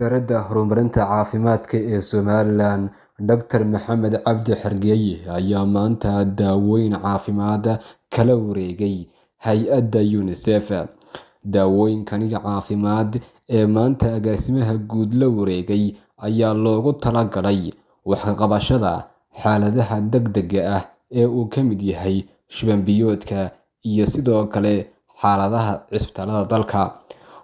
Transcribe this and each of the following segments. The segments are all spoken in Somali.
Wasaaradda Horumarinta Caafimaadka ee Somalilan, Dr. Maxamed Cabdi Xergeeye ayaa maanta daaweyn caafimaad kala wareegay hay'adda UNICEF. Daawooyinkani caafimaad ee maanta agaasimaha guud la wareegay ayaa loogu talagalay wax ka qabashada xaaladaha degdegga ah ee uu ka mid yahay shuban biyoodka iyo sidoo kale xaaladaha cisbitaalada dalka.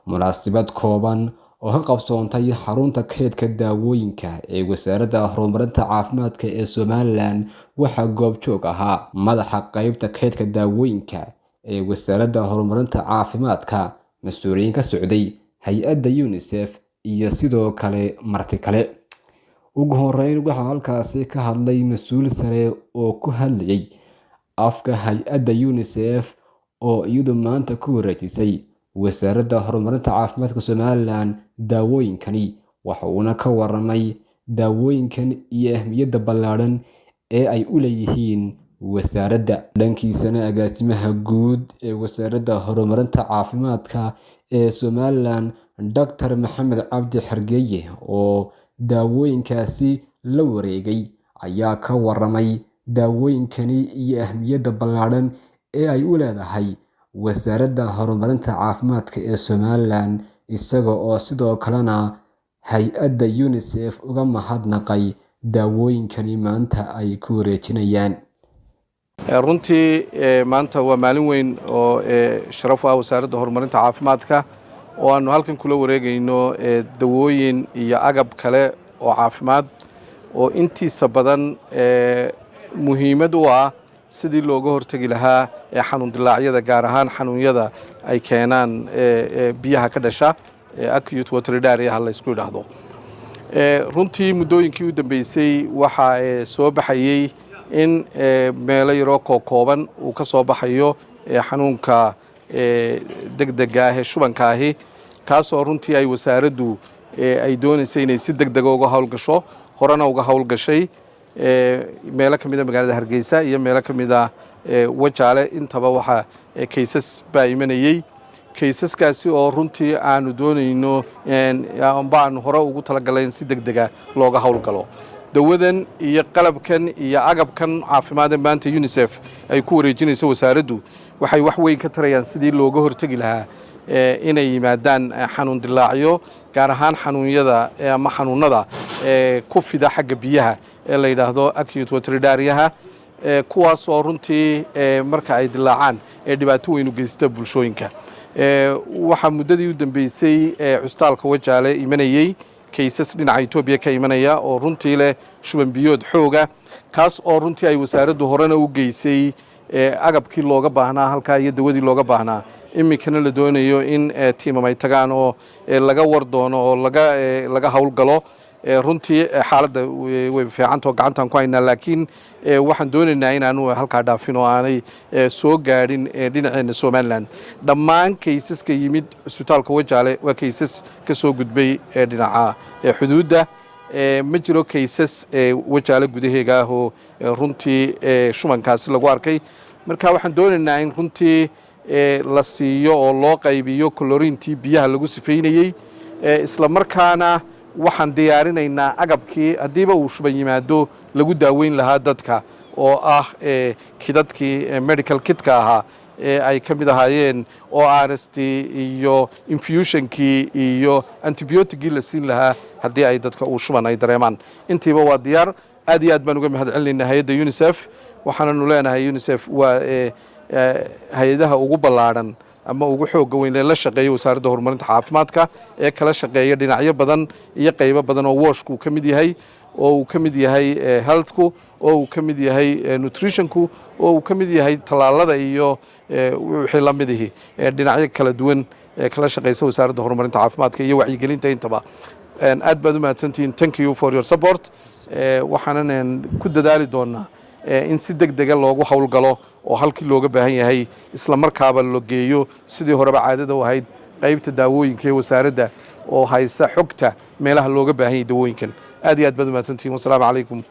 Munaasabad kooban oo ka qabsoontay xarunta kaydka daawooyinka ee Wasaaradda Horumarinta Caafimaadka ee Somalilan waxaa goobjoog ahaa madaxa qaybta kaydka daawooyinka ee Wasaaradda Horumarinta Caafimaadka, mas'uuliyiin ka socday hay'adda UNICEF iyo sidoo kale marti kale. Ugu horreyn waxaa halkaasi ka hadlay mas'uul sare oo ku hadlayay afka hay'adda UNICEF oo iyadu maanta ku wareejisay Wasaaradda Horumarinta Caafimaadka Somalilan daawooyinkani, waxa uuna ka warramay daawooyinkan iyo ahmiyadda ballaaran ee ay u leeyihiin wasaaradda. Dhankiisana agaasimaha guud ee Wasaaradda Horumarinta Caafimaadka ee Somalilan, Dr. Maxamed Cabdi Xergeeye, oo daawooyinkaasi la wareegay, ayaa ka warramay daawooyinkani iyo ahmiyadda ballaaran ee ay u leedahay Wasaaradda Horumarinta Caafimaadka ee Somalilan, isaga oo sidoo kalena hay'adda UNICEF uga mahadnaqay daawooyinkani maanta ay ku wareejinayaan. runtii maanta waa maalin weyn oo sharaf u ah Wasaaradda Horumarinta Caafimaadka oo aanu halkan kula wareegayno dawooyin iyo agab kale oo caafimaad oo intiisa badan muhiimad u ah sidii looga hortagi lahaa xanuun dilaacyada, gaar ahaan xanuunyada ay keenaan biyaha ka dhasha acute watery diarrhea la isku yidhaahdo. runtii muddooyinkii u dambeysay waxaa soo baxayay in meelo yaroo kooban uu ka soo baxayo xanuunka degdega ah ee shubanka ahi, kaasoo runtii ay wasaaraddu ay doonaysay inay si degdega uga howlgasho, horena uga howlgashay meelo ka mid a magaalada Hargeysa iyo meelo ka mid ah Wajaale. Intaba waxaa kaysas baa imanayay. kaysaskaasi oo runtii aanu doonayno baanu hore ugu talagalay in si degdega looga howlgalo. dawadan iyo qalabkan iyo agabkan caafimaad ee maanta UNICEF ay ku wareejinayso wasaaraddu waxay wax weyn ka tarayaan sidii looga hortagi lahaa inay yimaadaan xanuun dilaacyo, gaar ahaan xanuunyada ama xanuunada ku fida xagga biyaha ee la yidhaahdo acute watery diarrhea, kuwaas oo runtii marka ay dilaacaan dhibaato weyn u geysta bulshooyinka. waxaa muddadii u dambeysay cusbitaalka Wajaale imanayay kaysas dhinaca Itoobiya ka imanaya oo runtii leh shuban biyood xooga, kaas oo runtii ay wasaaraddu horena u geysay agabkii looga baahnaa halkaa iyo dawadii looga baahnaa. iminkana la doonayo in tiimam ay tagaan oo laga war doono oo laga howlgalo. runtii xaaladda way fiicantao gacantaan ku haynaa, laakiin waxaan doonaynaa inaanu halkaa dhaafin oo aanay soo gaadhin dhinaceena Somaliland. dhammaan kaysaska yimid cusbitaalka Wajaale waa kaysas ka soo gudbay dhinaca xuduudda. ma jiro kaysas Wajaale gudaheega ah oo runtii shubankaasi lagu arkay. marka waxaan doonaynaa in runtii la siiyo oo loo qaybiyo chloriintii biyaha lagu sifeynayey, isla markaana waxaan diyaarinaynaa agabkii haddiiba uu shuban yimaado lagu daaweyn lahaa dadka, oo ah kidadkii medical kitka ahaa ay ka mid ahaayeen ORST iyo infusionkii iyo antibioticgii la siin lahaa haddii ay dadka uu shuban ay dareemaan. intiiba waa diyaar. aad iyo aad baan uga mahadcelinaynaa hay'adda UNICEF. waxaananu leenahay UNICEF waa hay-adaha ugu ballaaran ama ugu xooga weyn ee la shaqeeya Wasaaradda Horumarinta Caafimaadka ee kala shaqeeya dhinacyo badan iyo qaybo badan oo washku ka mid yahay, oo uu ka mid yahay healthku, oo uu ka mid yahay nutritionku, oo uu ka mid yahay tallaalada iyo wixii la mid ihi dhinacyo kala duwan ee kala shaqeysa Wasaaradda Horumarinta Caafimaadka iyo wacyigelinta intaba. aad baad u mahadsantihiin. thank you for your support. waxaanan ku dadaali doonaa in si degdega loogu howlgalo oo halkii looga baahan yahay isla markaaba la geeyo sidii horeba caadada u ahayd qaybta daawooyinka ee wasaaradda oo haysa xogta meelaha looga baahan yahay dawooyinkan. aad iyo aad baad u mahadsantihiin. wassalaamu calaykum.